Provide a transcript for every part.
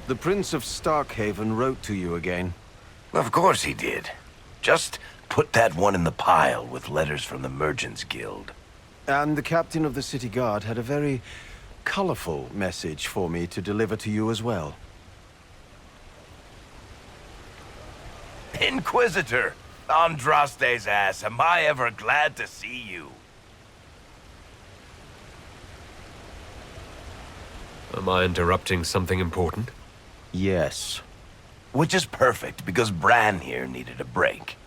The Prince of Starkhaven wrote to you again. Of course he did. Just put that one in the pile with letters from the Merchants Guild. And the captain of the city guard had a very colorful message for me to deliver to you as well. Inquisitor! Andraste's ass, am I ever glad to see you. Am I interrupting something important? Yes. Which is perfect, because Bran here needed a break.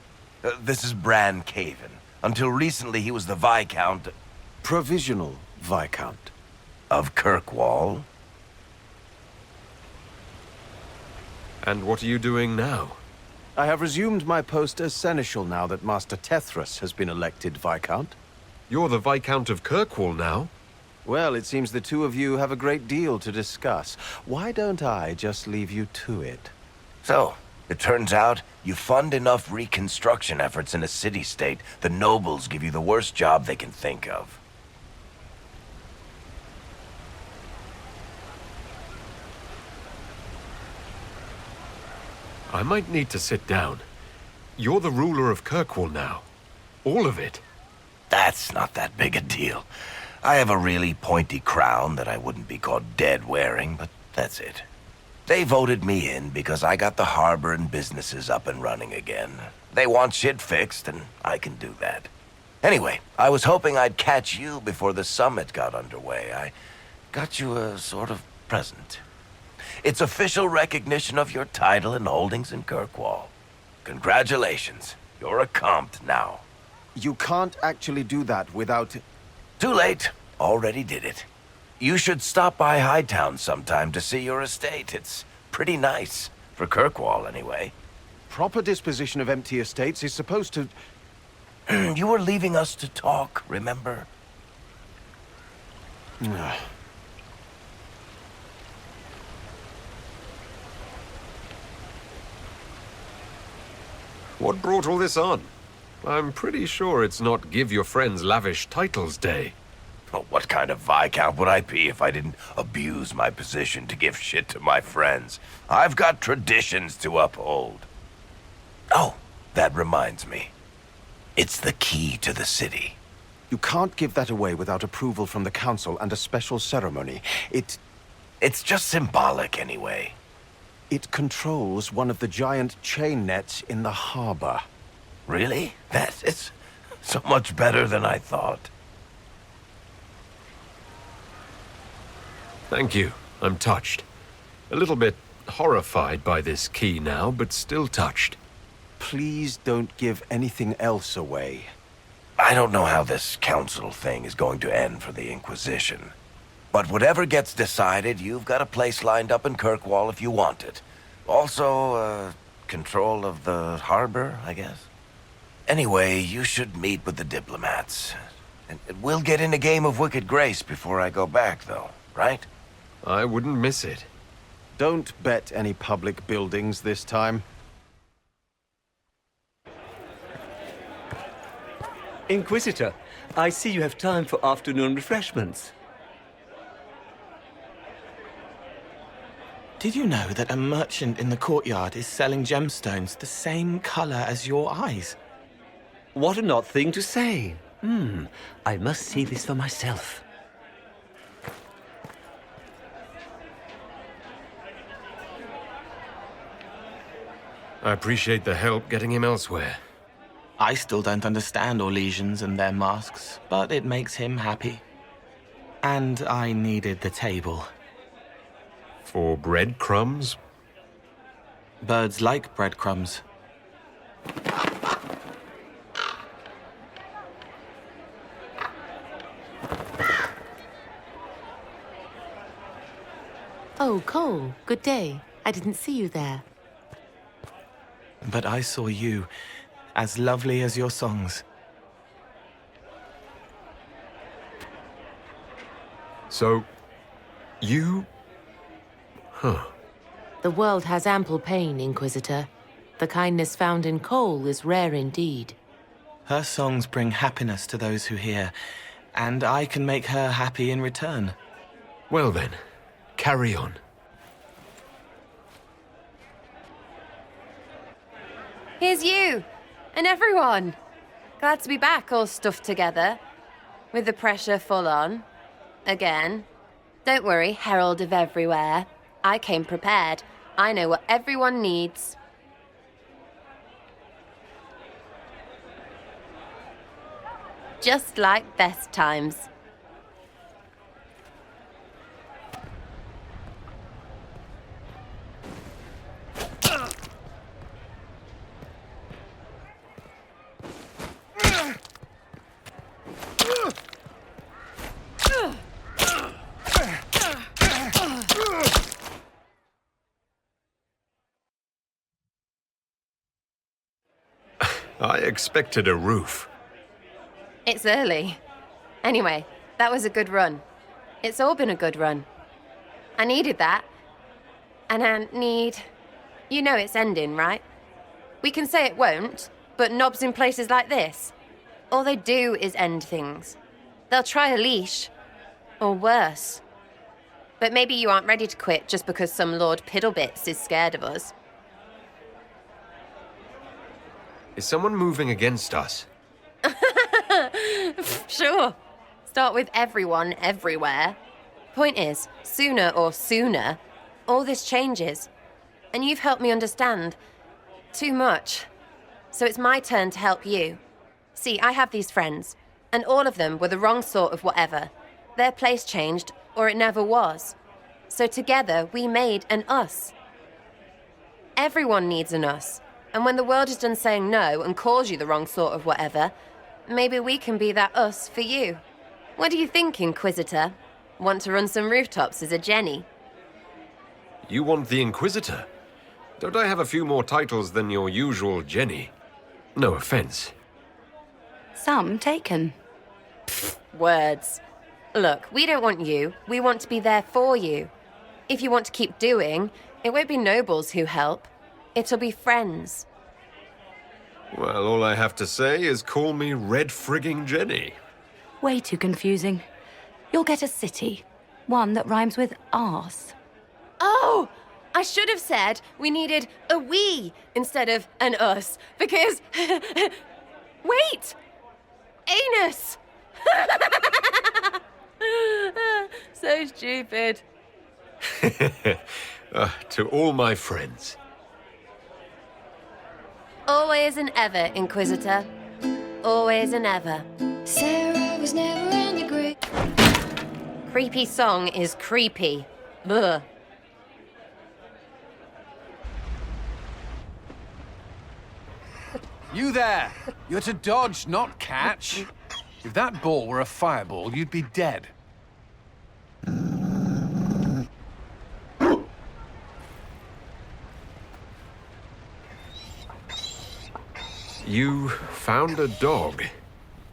This is Bran Caven. Until recently, he was the Viscount... Provisional Viscount. Of Kirkwall. And what are you doing now? I have resumed my post as Seneschal now that Master Tethras has been elected Viscount. You're the Viscount of Kirkwall now? Well, it seems the two of you have a great deal to discuss. Why don't I just leave you to it? So, it turns out, you fund enough reconstruction efforts in a city-state, the nobles give you the worst job they can think of. I might need to sit down. You're the ruler of Kirkwall now. All of it. That's not that big a deal. I have a really pointy crown that I wouldn't be caught dead wearing, but that's it. They voted me in because I got the harbor and businesses up and running again. They want shit fixed, and I can do that. Anyway, I was hoping I'd catch you before the summit got underway. I got you a sort of present. It's official recognition of your title and holdings in Kirkwall. Congratulations. You're a compt now. You can't actually do that without... Too late. Already did it. You should stop by Hightown sometime to see your estate. It's pretty nice. For Kirkwall, anyway. Proper disposition of empty estates is supposed to... You were leaving us to talk, remember? What brought all this on? I'm pretty sure it's not Give Your Friends Lavish Titles Day. Well, what kind of Viscount would I be if I didn't abuse my position to give shit to my friends? I've got traditions to uphold. Oh, that reminds me. It's the key to the city. You can't give that away without approval from the council and a special ceremony. It's just symbolic anyway. It controls one of the giant chain nets in the harbor. Really? That is so much better than I thought. Thank you. I'm touched. A little bit horrified by this key now, but still touched. Please don't give anything else away. I don't know how this council thing is going to end for the Inquisition. But whatever gets decided, you've got a place lined up in Kirkwall if you want it. Also, control of the harbor, I guess. Anyway, you should meet with the diplomats. And we'll get in a game of Wicked Grace before I go back, though, right? I wouldn't miss it. Don't bet any public buildings this time. Inquisitor, I see you have time for afternoon refreshments. Did you know that a merchant in the courtyard is selling gemstones the same color as your eyes? What an odd thing to say. I must see this for myself. I appreciate the help getting him elsewhere. I still don't understand Orlesians and their masks, but it makes him happy. And I needed the table. For breadcrumbs? Birds like breadcrumbs. Oh, Cole, good day. I didn't see you there. But I saw you, as lovely as your songs. So, you... Huh. The world has ample pain, Inquisitor. The kindness found in Cole is rare indeed. Her songs bring happiness to those who hear, and I can make her happy in return. Well then, carry on. Here's you! And everyone! Glad to be back, all stuffed together. With the pressure full on. Again. Don't worry, Herald of Everywhere. I came prepared. I know what everyone needs. Just like best times. I expected a roof. It's early. Anyway, that was a good run. It's all been a good run. I needed that. And I need... You know it's ending, right? We can say it won't, but knobs in places like this, all they do is end things. They'll try a leash. Or worse. But maybe you aren't ready to quit just because some Lord Piddlebits is scared of us. Is someone moving against us? Sure. Start with everyone, everywhere. Point is, sooner, all this changes. And you've helped me understand. Too much. So it's my turn to help you. See, I have these friends, and all of them were the wrong sort of whatever. Their place changed, or it never was. So together, we made an us. Everyone needs an us. And when the world is done saying no and calls you the wrong sort of whatever, maybe we can be that us for you. What do you think, Inquisitor? Want to run some rooftops as a Jenny? You want the Inquisitor? Don't I have a few more titles than your usual Jenny? No offense. Some taken. Words. Look, we don't want you. We want to be there for you. If you want to keep doing, it won't be nobles who help. It'll be friends. Well, all I have to say is call me Red Frigging Jenny. Way too confusing. You'll get a city. One that rhymes with arse. Oh! I should have said we needed a we instead of an us, because... Wait! Anus! So stupid. To all my friends. Always and ever, Inquisitor. Always and ever. Sarah was never in the group. Creepy song is creepy. Ugh. You there! You're to dodge, not catch. If that ball were a fireball, you'd be dead. You found a dog.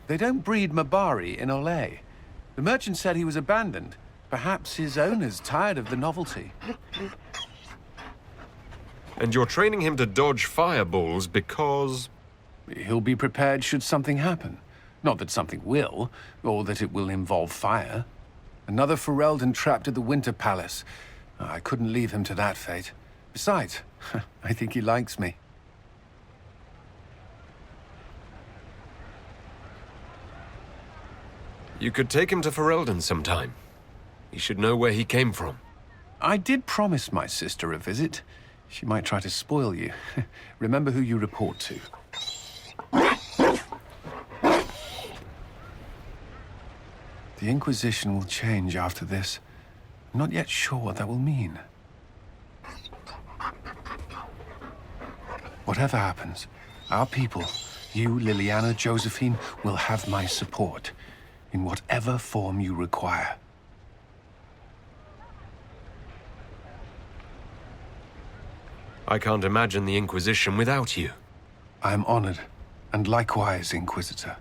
They don't breed Mabari in Olay. The merchant said he was abandoned. Perhaps his owners tired of the novelty. And you're training him to dodge fireballs because... He'll be prepared should something happen. Not that something will, or that it will involve fire. Another Ferelden trapped at the Winter Palace. I couldn't leave him to that fate. Besides, I think he likes me. You could take him to Ferelden sometime. He should know where he came from. I did promise my sister a visit. She might try to spoil you. Remember who you report to. The Inquisition will change after this. I'm not yet sure what that will mean. Whatever happens, our people, you, Liliana, Josephine, will have my support. In whatever form you require. I can't imagine the Inquisition without you. I am honored, and likewise, Inquisitor.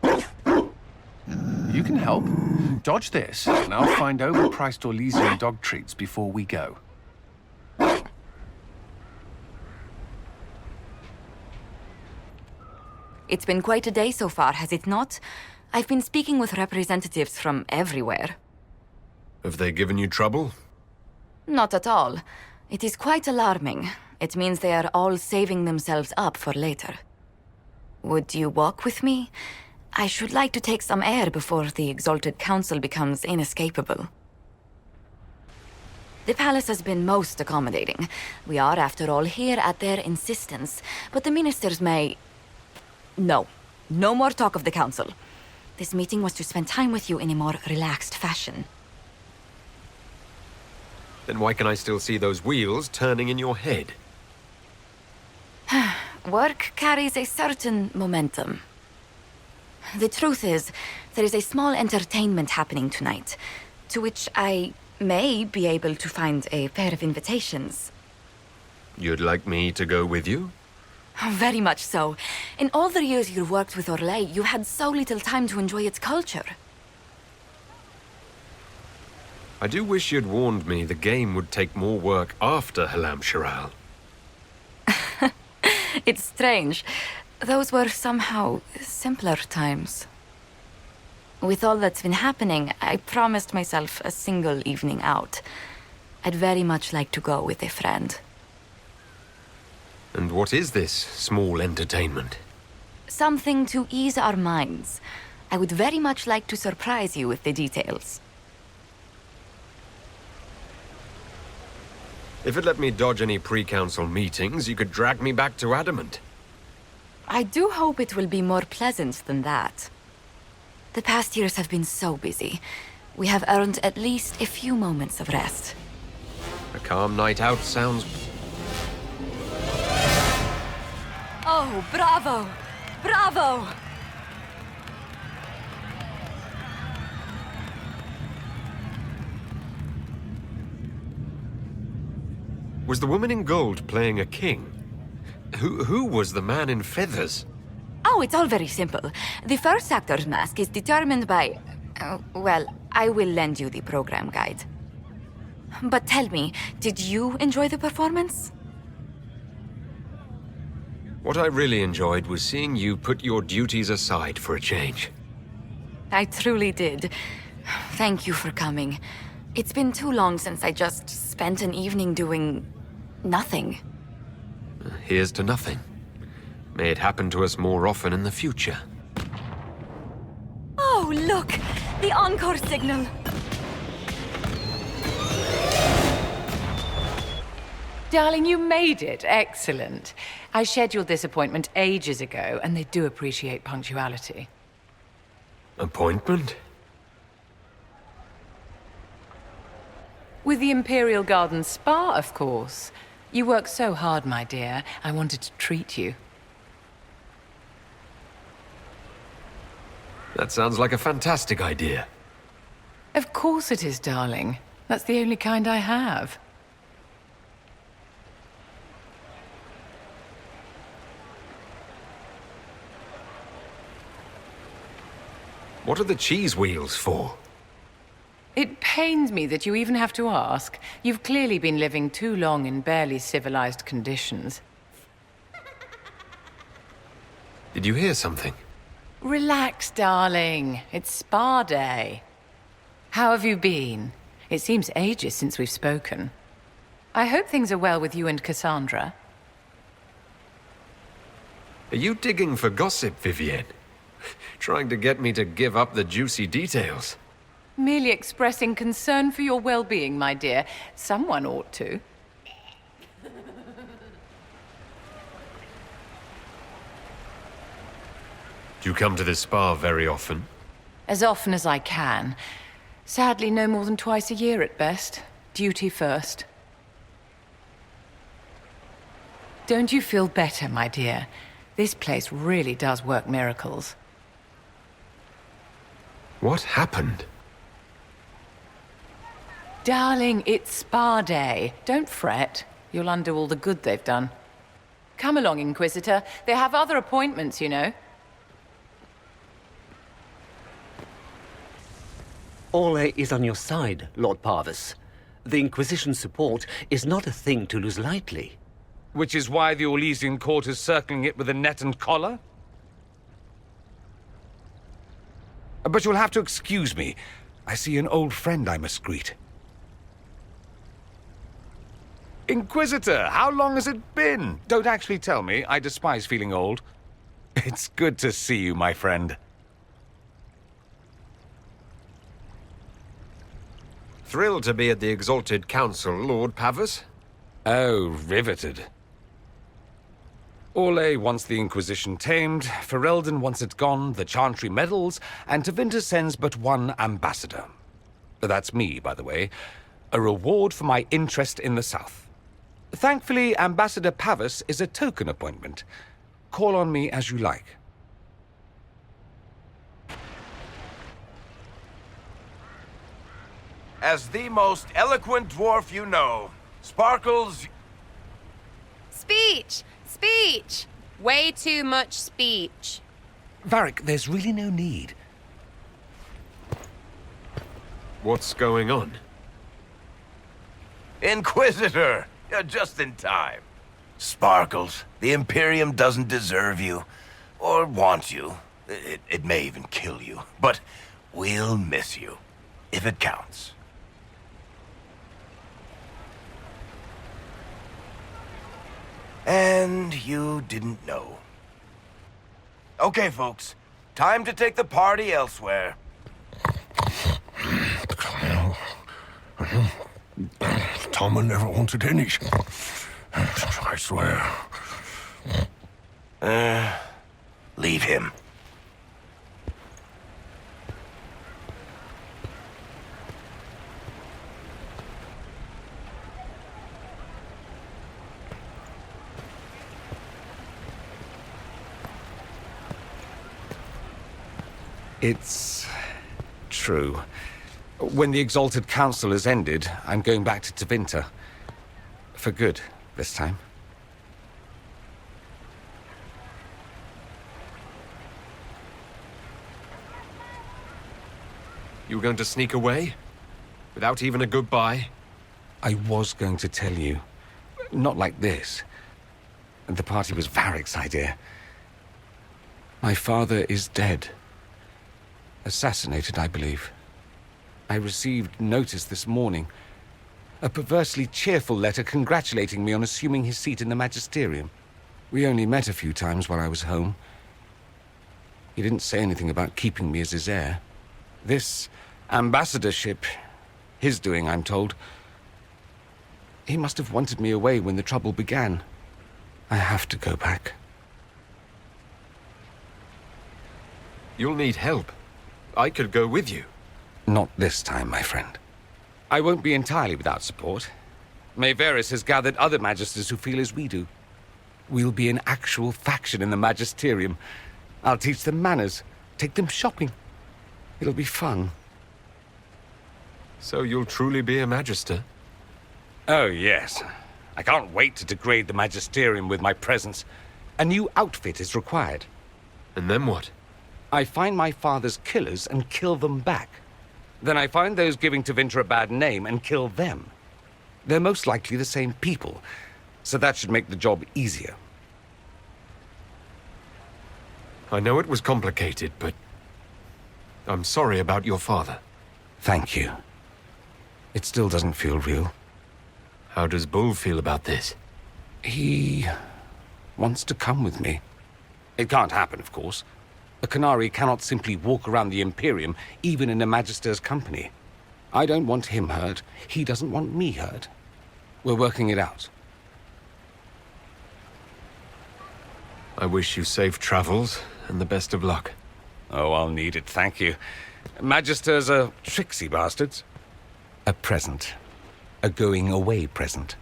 You can help. Dodge this, and I'll find overpriced Orlesian dog treats before we go. It's been quite a day so far, has it not? I've been speaking with representatives from everywhere. Have they given you trouble? Not at all. It is quite alarming. It means they are all saving themselves up for later. Would you walk with me? I should like to take some air before the Exalted Council becomes inescapable. The palace has been most accommodating. We are, after all, here at their insistence, but the ministers may... No. No more talk of the council. This meeting was to spend time with you in a more relaxed fashion. Then why can I still see those wheels turning in your head? Work carries a certain momentum. The truth is, there is a small entertainment happening tonight, to which I may be able to find a pair of invitations. You'd like me to go with you? Very much so. In all the years you've worked with Orlais, you had so little time to enjoy its culture. I do wish you'd warned me the game would take more work after Halam Shiral. It's strange. Those were somehow simpler times. With all that's been happening, I promised myself a single evening out. I'd very much like to go with a friend. And what is this small entertainment? Something to ease our minds. I would very much like to surprise you with the details. If it let me dodge any pre-council meetings, you could drag me back to Adamant. I do hope it will be more pleasant than that. The past years have been so busy. We have earned at least a few moments of rest. A calm night out sounds... Oh, bravo! Bravo! Was the woman in gold playing a king? Who was the man in feathers? Oh, it's all very simple. The first actor's mask is determined by... well, I will lend you the program guide. But tell me, did you enjoy the performance? What I really enjoyed was seeing you put your duties aside for a change. I truly did. Thank you for coming. It's been too long since I just spent an evening doing... nothing. Here's to nothing. May it happen to us more often in the future. Oh, look! The encore signal! Darling, you made it. Excellent. I scheduled this appointment ages ago, and they do appreciate punctuality. Appointment? With the Imperial Garden Spa, of course. You work so hard, my dear. I wanted to treat you. That sounds like a fantastic idea. Of course it is, darling. That's the only kind I have. What are the cheese wheels for? It pains me that you even have to ask. You've clearly been living too long in barely civilized conditions. Did you hear something? Relax, darling. It's spa day. How have you been? It seems ages since we've spoken. I hope things are well with you and Cassandra. Are you digging for gossip, Vivienne? Trying to get me to give up the juicy details? Merely expressing concern for your well-being, my dear. Someone ought to. Do you come to this spa very often? As often as I can. Sadly, no more than twice a year at best. Duty first. Don't you feel better, my dear? This place really does work miracles. What happened? Darling, it's spa day. Don't fret. You'll undo all the good they've done. Come along, Inquisitor. They have other appointments, you know. Orlais is on your side, Lord Parvis. The Inquisition's support is not a thing to lose lightly. Which is why the Orlesian court is circling it with a net and collar? But you'll have to excuse me. I see an old friend I must greet. Inquisitor, how long has it been? Don't actually tell me. I despise feeling old. It's good to see you, my friend. Thrilled to be at the Exalted Council, Lord Pavus. Oh, riveted. Orlais wants the Inquisition tamed, Ferelden wants it gone, the Chantry meddles, and Tevinter sends but one ambassador. That's me, by the way. A reward for my interest in the South. Thankfully, Ambassador Pavus is a token appointment. Call on me as you like. As the most eloquent dwarf you know, Sparkles... Speech! Speech! Way too much speech. Varric, there's really no need. What's going on? Inquisitor! You're just in time. Sparkles, the Imperium doesn't deserve you. Or want you. It may even kill you. But we'll miss you. If it counts. And you didn't know. Okay, folks. Time to take the party elsewhere. Tommen never wanted any. I swear. Leave him. It's true. When the Exalted Council has ended, I'm going back to Tevinter. For good, this time. You were going to sneak away? Without even a goodbye? I was going to tell you. Not like this. The party was Varric's idea. My father is dead. Assassinated, I believe. I received notice this morning. A perversely cheerful letter congratulating me on assuming his seat in the Magisterium. We only met a few times while I was home. He didn't say anything about keeping me as his heir. This ambassadorship, his doing, I'm told. He must have wanted me away when the trouble began. I have to go back. You'll need help. I could go with you. Not this time, my friend. I won't be entirely without support. Mayveris has gathered other magisters who feel as we do. We'll be an actual faction in the Magisterium. I'll teach them manners, take them shopping. It'll be fun. So you'll truly be a magister? Oh, yes. I can't wait to degrade the Magisterium with my presence. A new outfit is required. And then what? I find my father's killers and kill them back. Then I find those giving Tevinter a bad name and kill them. They're most likely the same people, so that should make the job easier. I know it was complicated, but I'm sorry about your father. Thank you. It still doesn't feel real. How does Bull feel about this? He wants to come with me. It can't happen, of course. A Canary cannot simply walk around the Imperium, even in a Magister's company. I don't want him hurt. He doesn't want me hurt. We're working it out. I wish you safe travels and the best of luck. Oh, I'll need it, thank you. Magisters are tricksy bastards. A present. A going-away present.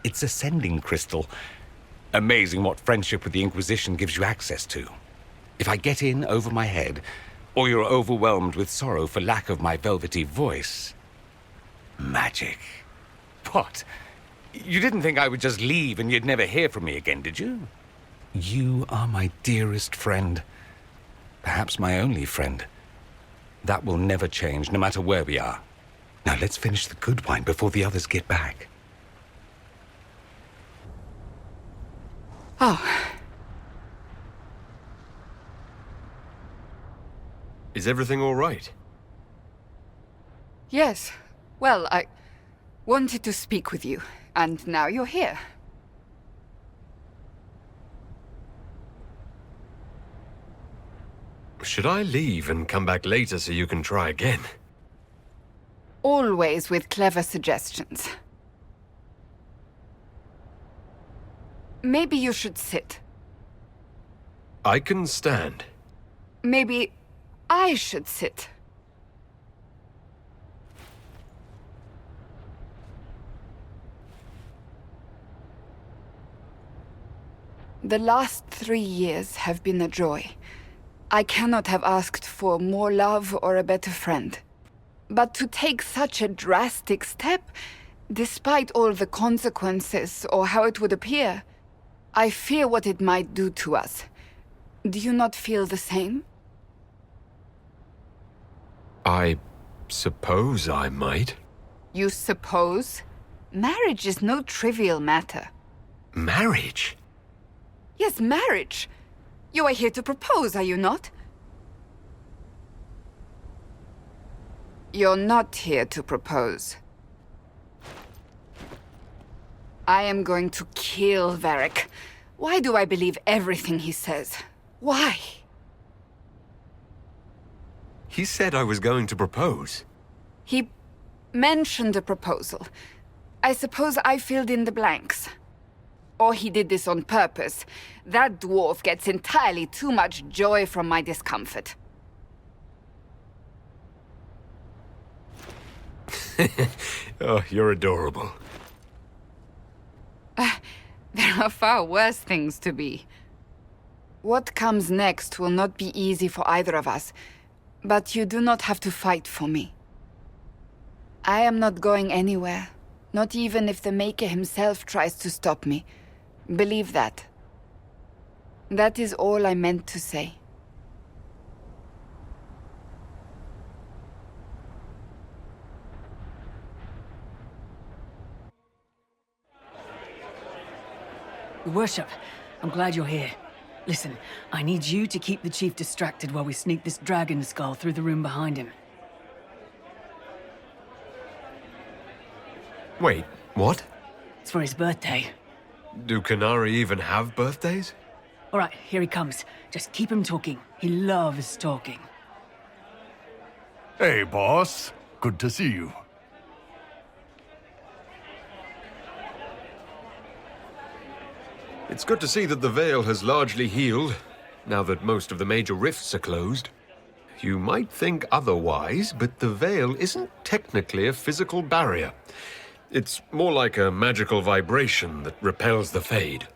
It's a sending crystal. Amazing what friendship with the Inquisition gives you access to. If I get in over my head, or you're overwhelmed with sorrow for lack of my velvety voice... Magic. What? You didn't think I would just leave and you'd never hear from me again, did you? You are my dearest friend. Perhaps my only friend. That will never change, no matter where we are. Now let's finish the good wine before the others get back. Oh, Is everything all right? yes. Well, I wanted to speak with you. And now you're here. Should I leave and come back later so you can try again? Always with clever suggestions. Maybe you should sit. I can stand. Maybe I should sit. The last 3 years have been a joy. I cannot have asked for more love or a better friend. But to take such a drastic step, despite all the consequences or how it would appear, I fear what it might do to us. Do you not feel the same? I suppose I might. You suppose? Marriage is no trivial matter. Marriage? Yes, marriage. You are here to propose, are you not? You're not here to propose. I am going to kill Varric. Why do I believe everything he says? Why? He said I was going to propose. He mentioned a proposal. I suppose I filled in the blanks. Or he did this on purpose. That dwarf gets entirely too much joy from my discomfort. Oh, you're adorable. There are far worse things to be. What comes next will not be easy for either of us, but you do not have to fight for me. I am not going anywhere, not even if the Maker himself tries to stop me. Believe that. That is all I meant to say. Your Worship, I'm glad you're here. Listen, I need you to keep the Chief distracted while we sneak this dragon skull through the room behind him. Wait, what? It's for his birthday. Do Canari even have birthdays? All right, here he comes. Just keep him talking. He loves talking. Hey, boss. Good to see you. It's good to see that the Veil has largely healed, now that most of the major rifts are closed. You might think otherwise, but the Veil isn't technically a physical barrier. It's more like a magical vibration that repels the Fade.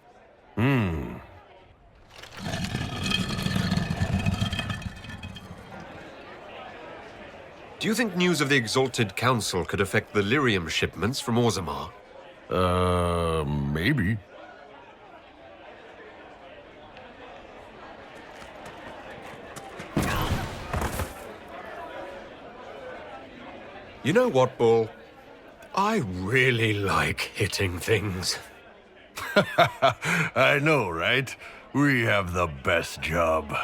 Hmm. Do you think news of the Exalted Council could affect the lyrium shipments from Orzammar? Maybe. You know what, Bull? I really like hitting things. I know, right? We have the best job.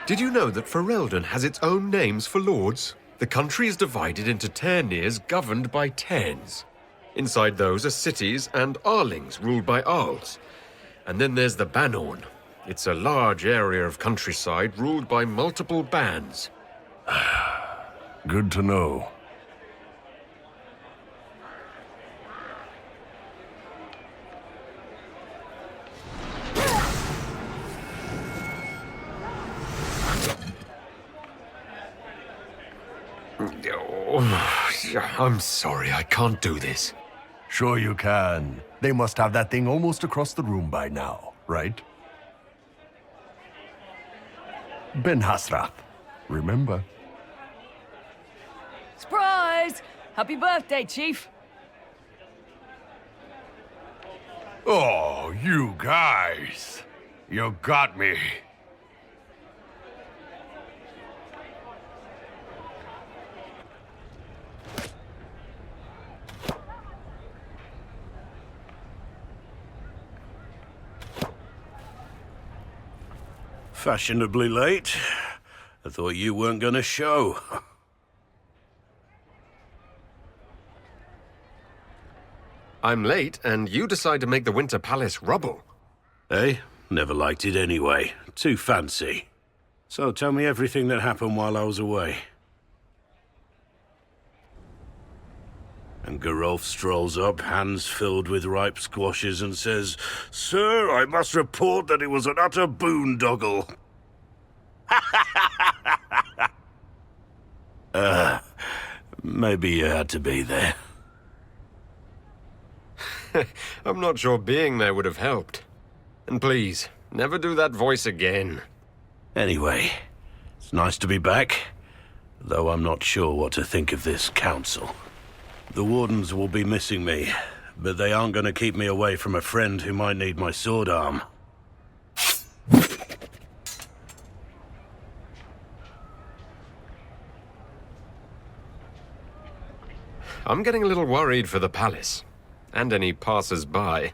Did you know that Ferelden has its own names for lords? The country is divided into Tairnirs governed by Tairns. Inside those are cities and Arlings ruled by Arls. And then there's the Banorn. It's a large area of countryside ruled by multiple bands. Good to know. I'm sorry, I can't do this. Sure you can. They must have that thing almost across the room by now, right? Ben Hasrath, remember? Surprise! Happy birthday, Chief! Oh, you guys. You got me. Fashionably late. I thought you weren't gonna show. I'm late, and you decide to make the Winter Palace rubble. Eh? Never liked it anyway. Too fancy. So tell me everything that happened while I was away. And Geralf strolls up, hands filled with ripe squashes, and says, "Sir, I must report that it was an utter boondoggle." Maybe you had to be there. I'm not sure being there would have helped. And please, never do that voice again. Anyway, it's nice to be back, though I'm not sure what to think of this council. The Wardens will be missing me, but they aren't going to keep me away from a friend who might need my sword arm. I'm getting a little worried for the palace, and any passers-by.